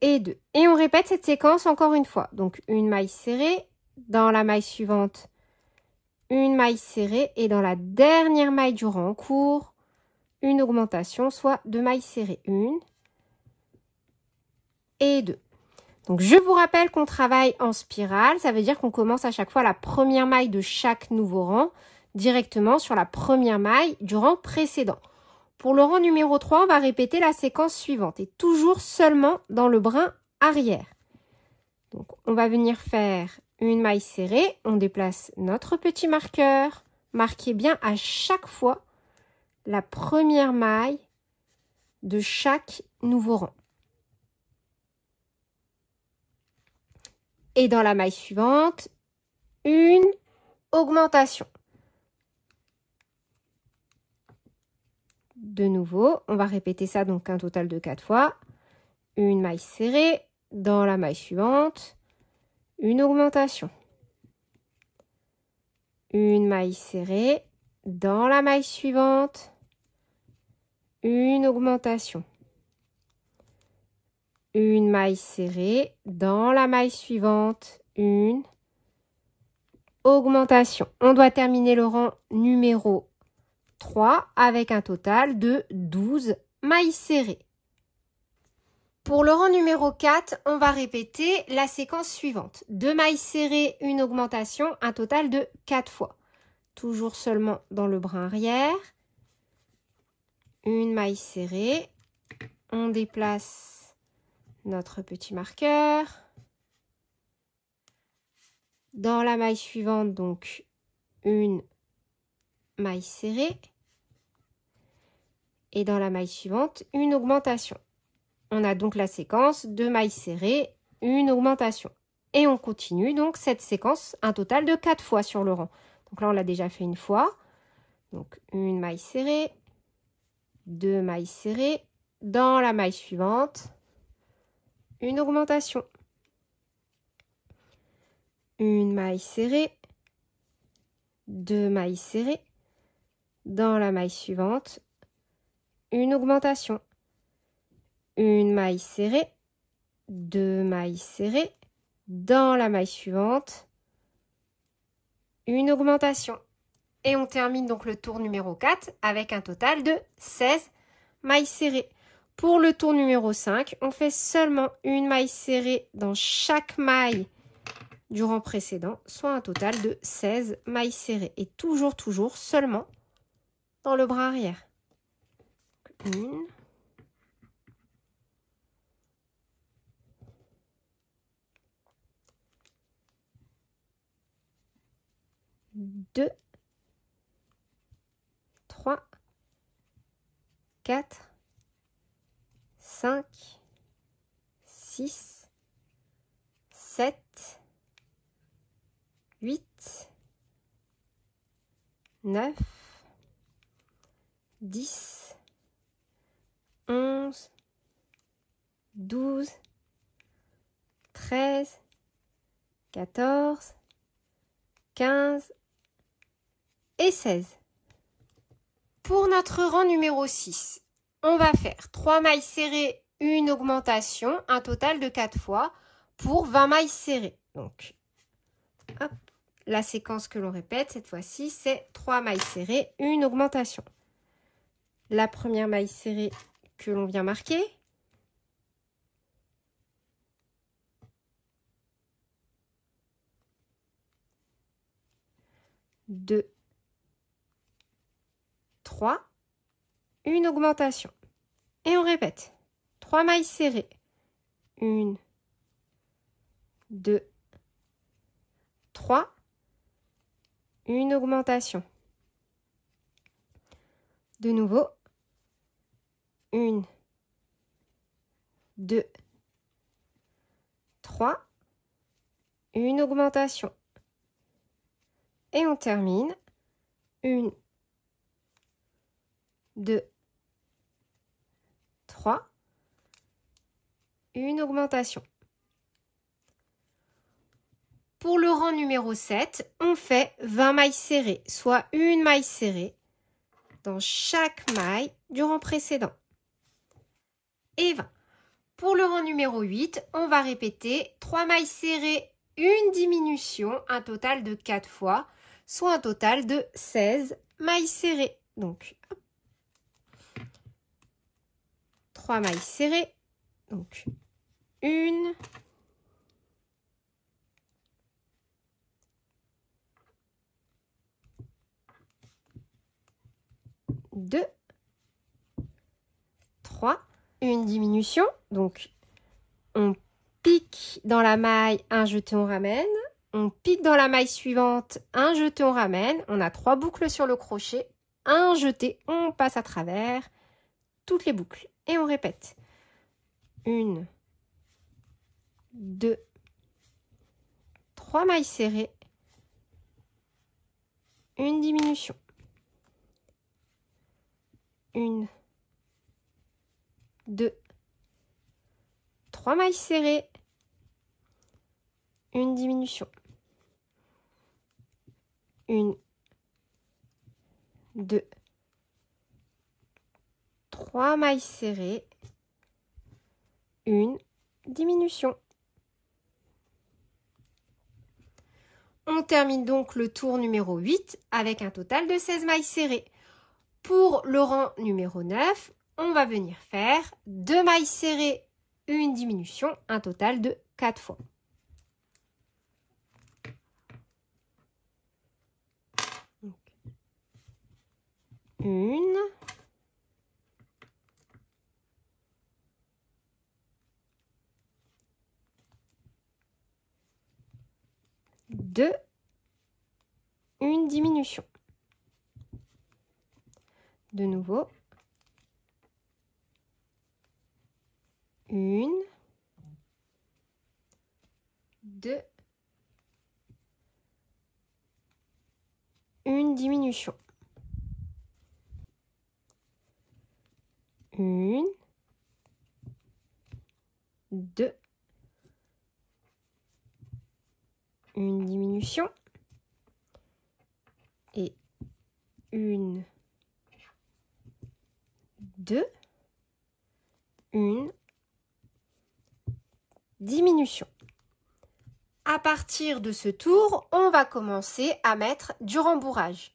et 2. Et on répète cette séquence encore une fois. Donc, une maille serrée, dans la maille suivante, une maille serrée, et dans la dernière maille du rang en cours, une augmentation, soit 2 mailles serrées. 1 et 2. Donc, je vous rappelle qu'on travaille en spirale. Ça veut dire qu'on commence à chaque fois la première maille de chaque nouveau rang directement sur la première maille du rang précédent. Pour le rang numéro 3, on va répéter la séquence suivante et toujours seulement dans le brin arrière. Donc, on va venir faire une maille serrée. On déplace notre petit marqueur. Marquez bien à chaque fois la première maille de chaque nouveau rang. Et dans la maille suivante, une augmentation. De nouveau, on va répéter ça donc un total de 4 fois. Une maille serrée, dans la maille suivante, une augmentation. Une maille serrée, dans la maille suivante, une augmentation. Une maille serrée, dans la maille suivante, une augmentation. On doit terminer le rang numéro 3 avec un total de 12 mailles serrées. Pour le rang numéro 4, on va répéter la séquence suivante. 2 mailles serrées, une augmentation, un total de 4 fois. Toujours seulement dans le brin arrière. Une maille serrée. On déplace notre petit marqueur. Dans la maille suivante, donc, une maille serrée. Et dans la maille suivante, une augmentation. On a donc la séquence 2 mailles serrées, une augmentation. Et on continue donc cette séquence, un total de 4 fois sur le rang. Donc là, on l'a déjà fait une fois. Donc, une maille serrée, 2 mailles serrées. Dans la maille suivante, une augmentation. Une maille serrée, 2 mailles serrées. Dans la maille suivante, une augmentation. Une maille serrée, 2 mailles serrées. Dans la maille suivante, une augmentation. Et on termine donc le tour numéro 4 avec un total de 16 mailles serrées. Pour le tour numéro 5, on fait seulement une maille serrée dans chaque maille du rang précédent, soit un total de 16 mailles serrées. Et toujours seulement dans le bras arrière. 1, 2, 3, 4, 5, 6, 7, 8, 9, 10, 11, 12, 13, 14, 15 et 16. Pour notre rang numéro 6, on va faire 3 mailles serrées, une augmentation, un total de 4 fois pour 20 mailles serrées. Donc, hop, la séquence que l'on répète cette fois-ci, c'est 3 mailles serrées, une augmentation. La première maille serrée que l'on vient marquer. Deux, 3, une augmentation. Et on répète. 3 mailles serrées. 1, 2, 3, une augmentation. De nouveau. 1, 2, 3, une augmentation. Et on termine. 1, 2, 3, une augmentation. Pour le rang numéro 7, on fait 20 mailles serrées, soit une maille serrée dans chaque maille du rang précédent. Et 20. Pour le rang numéro 8, on va répéter 3 mailles serrées, une diminution, un total de 4 fois, soit un total de 16 mailles serrées. Donc, hop. 3 mailles serrées, donc 1, 2, 3, une diminution, donc on pique dans la maille, un jeté, on ramène, on pique dans la maille suivante, un jeté, on ramène, on a 3 boucles sur le crochet, un jeté, on passe à travers toutes les boucles et on répète. 1, 2, 3 mailles serrées, une diminution. 1, 2, 3 mailles serrées, une diminution. 1, 2, 3 mailles serrées, une diminution. On termine donc le tour numéro 8 avec un total de 16 mailles serrées. Pour le rang numéro 9, on va venir faire 2 mailles serrées, une diminution, un total de 4 fois. Donc, 1, 2, une diminution. De nouveau, 1, 2, une diminution. 1, 2, une diminution et 1, 2, une diminution. À partir de ce tour, on va commencer à mettre du rembourrage.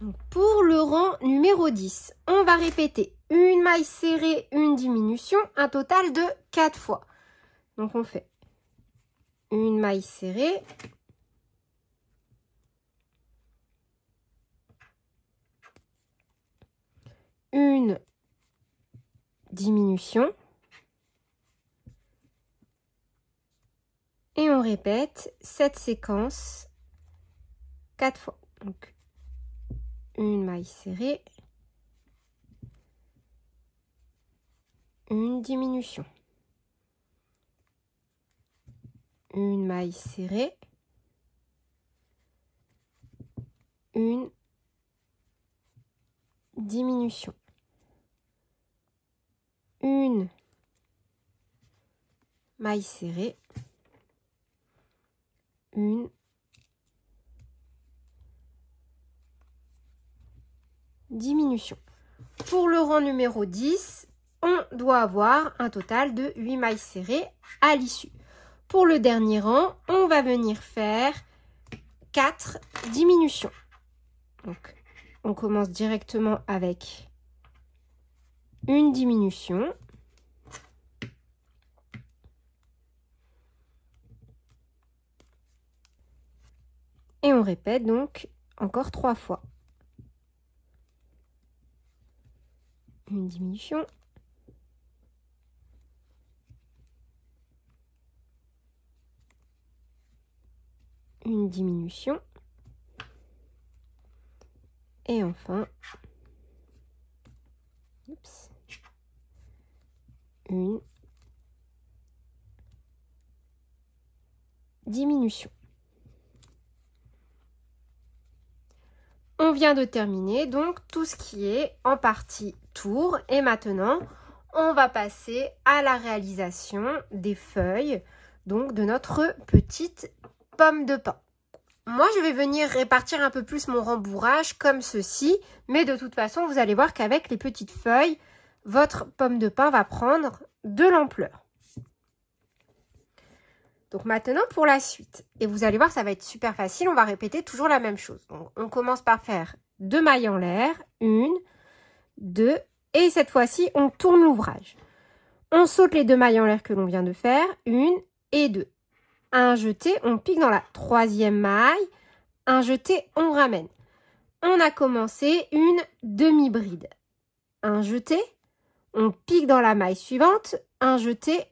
Donc, pour le rang numéro 10, on va répéter une maille serrée, une diminution, un total de 4 fois. Donc on fait une maille serrée, une diminution et on répète cette séquence 4 fois. Donc une maille serrée, une diminution, une maille serrée, une diminution, une maille serrée, une diminution. Pour le rang numéro 10, on doit avoir un total de 8 mailles serrées à l'issue. Pour le dernier rang, on va venir faire 4 diminutions. Donc, on commence directement avec une diminution. Et on répète donc encore 3 fois. Une diminution. Une diminution. Et enfin, une diminution. On vient de terminer donc tout ce qui est en partie tour et maintenant on va passer à la réalisation des feuilles, donc de notre petite pomme de pin. Moi, je vais venir répartir un peu plus mon rembourrage comme ceci, mais de toute façon, vous allez voir qu'avec les petites feuilles, votre pomme de pin va prendre de l'ampleur. Donc maintenant, pour la suite, et vous allez voir, ça va être super facile, on va répéter toujours la même chose. Donc, on commence par faire 2 mailles en l'air, 1, 2, et cette fois-ci, on tourne l'ouvrage. On saute les 2 mailles en l'air que l'on vient de faire, 1 et 2. Un jeté, on pique dans la 3e maille, un jeté, on ramène. On a commencé une demi-bride. Un jeté, on pique dans la maille suivante, un jeté,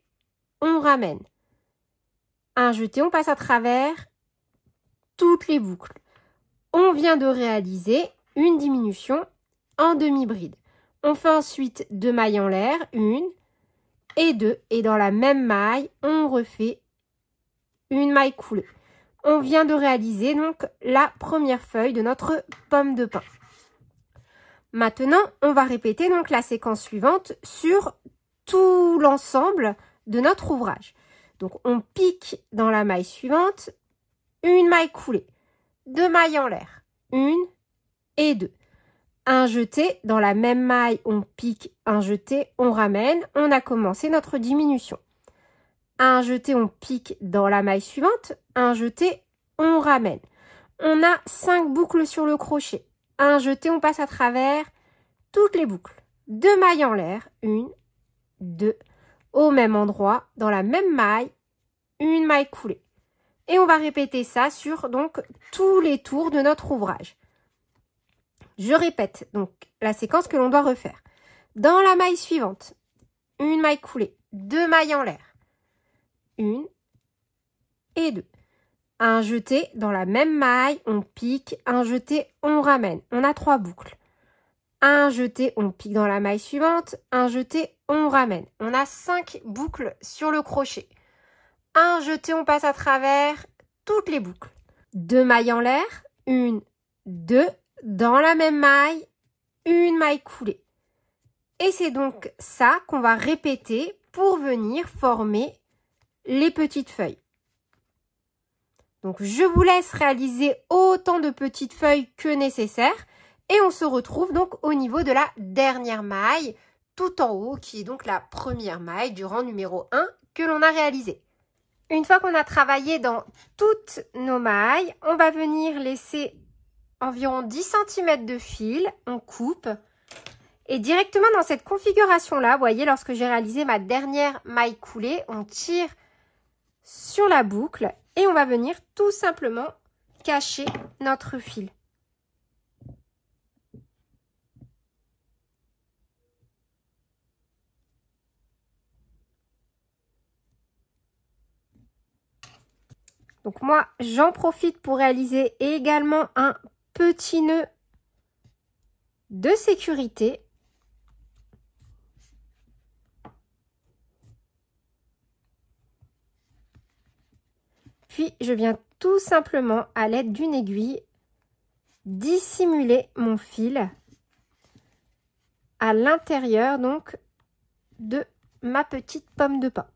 on ramène. Un jeté, on passe à travers toutes les boucles. On vient de réaliser une diminution en demi-bride. On fait ensuite 2 mailles en l'air, 1 et 2. Et dans la même maille, on refait une maille coulée. On vient de réaliser donc la première feuille de notre pomme de pin. Maintenant, on va répéter donc la séquence suivante sur tout l'ensemble de notre ouvrage. Donc, on pique dans la maille suivante, une maille coulée, 2 mailles en l'air, 1 et 2. Un jeté, dans la même maille, on pique, un jeté, on ramène. On a commencé notre diminution. Un jeté, on pique dans la maille suivante, un jeté, on ramène. On a 5 boucles sur le crochet. Un jeté, on passe à travers toutes les boucles. 2 mailles en l'air, 1, 2, au même endroit, dans la même maille, une maille coulée. Et on va répéter ça sur donc tous les tours de notre ouvrage. Je répète donc la séquence que l'on doit refaire. Dans la maille suivante, une maille coulée, 2 mailles en l'air, 1 et 2. Un jeté dans la même maille, on pique, un jeté, on ramène. On a 3 boucles. Un jeté, on pique dans la maille suivante, un jeté, on ramène. On a 5 boucles sur le crochet. Un jeté, on passe à travers toutes les boucles. 2 mailles en l'air, 1, 2, dans la même maille, une maille coulée. Et c'est donc ça qu'on va répéter pour venir former les petites feuilles. Donc, je vous laisse réaliser autant de petites feuilles que nécessaire et on se retrouve donc au niveau de la dernière maille, tout en haut, qui est donc la première maille du rang numéro 1 que l'on a réalisé. Une fois qu'on a travaillé dans toutes nos mailles, on va venir laisser environ 10 cm de fil, on coupe. Et directement dans cette configuration-là, vous voyez, lorsque j'ai réalisé ma dernière maille coulée, on tire sur la boucle et on va venir tout simplement cacher notre fil. Donc moi, j'en profite pour réaliser également un petit nœud de sécurité. Puis, je viens tout simplement, à l'aide d'une aiguille, dissimuler mon fil à l'intérieur donc de ma petite pomme de pin.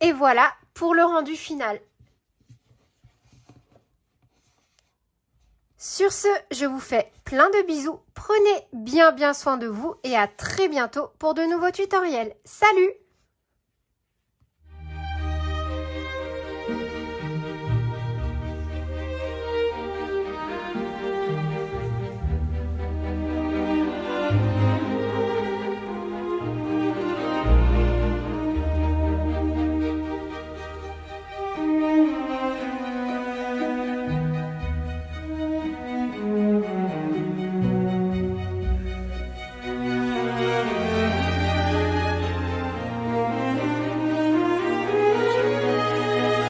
Et voilà pour le rendu final. Sur ce, je vous fais plein de bisous. Prenez bien soin de vous et à très bientôt pour de nouveaux tutoriels. Salut!